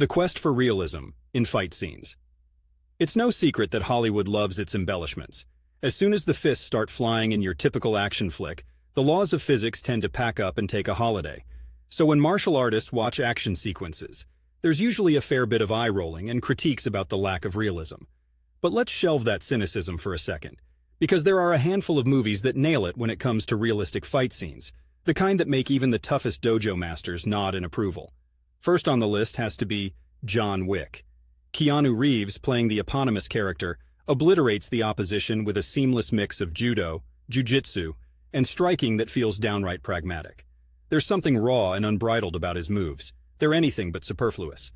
The quest for realism in fight scenes. It's no secret that Hollywood loves its embellishments. As soon as the fists start flying in your typical action flick, the laws of physics tend to pack up and take a holiday. So when martial artists watch action sequences, there's usually a fair bit of eye-rolling and critiques about the lack of realism. But let's shelve that cynicism for a second, because there are a handful of movies that nail it when it comes to realistic fight scenes, the kind that make even the toughest dojo masters nod in approval. First on the list has to be John Wick. Keanu Reeves, playing the eponymous character, obliterates the opposition with a seamless mix of judo, jiu-jitsu, and striking that feels downright pragmatic. There's something raw and unbridled about his moves. They're anything but superfluous.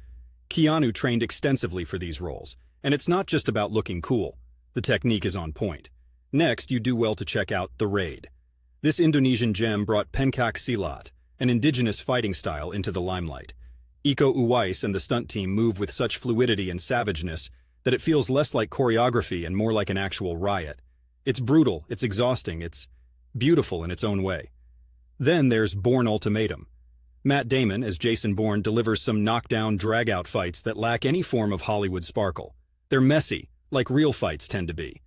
Keanu trained extensively for these roles, and it's not just about looking cool. The technique is on point. Next, you do well to check out The Raid. This Indonesian gem brought pencak silat, an indigenous fighting style, into the limelight. Iko Uwais and the stunt team move with such fluidity and savageness that it feels less like choreography and more like an actual riot. It's brutal, it's exhausting, it's beautiful in its own way. Then there's Bourne Ultimatum. Matt Damon, as Jason Bourne, delivers some knockdown, drag-out fights that lack any form of Hollywood sparkle. They're messy, like real fights tend to be.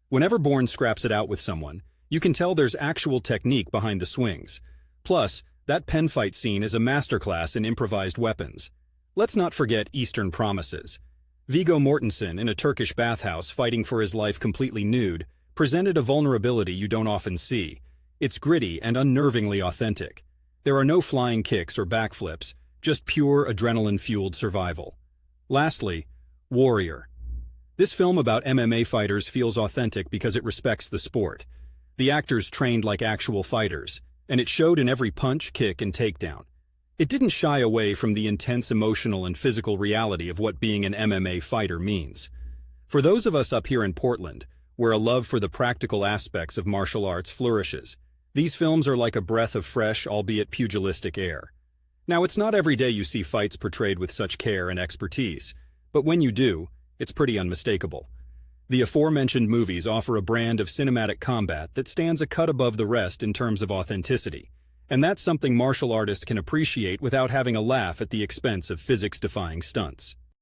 Whenever Bourne scraps it out with someone, you can tell there's actual technique behind the swings. Plus, that pen fight scene is a masterclass in improvised weapons. Let's not forget Eastern Promises. Viggo Mortensen, in a Turkish bathhouse fighting for his life completely nude, presented a vulnerability you don't often see. It's gritty and unnervingly authentic. There are no flying kicks or backflips, just pure adrenaline-fueled survival. Lastly, Warrior. This film about MMA fighters feels authentic because it respects the sport. The actors trained like actual fighters, and it showed in every punch, kick, and takedown. It didn't shy away from the intense emotional and physical reality of what being an MMA fighter means. For those of us up here in Portland, where a love for the practical aspects of martial arts flourishes, these films are like a breath of fresh, albeit pugilistic air. Now, it's not every day you see fights portrayed with such care and expertise, but when you do, it's pretty unmistakable. The aforementioned movies offer a brand of cinematic combat that stands a cut above the rest in terms of authenticity, and that's something martial artists can appreciate without having a laugh at the expense of physics-defying stunts.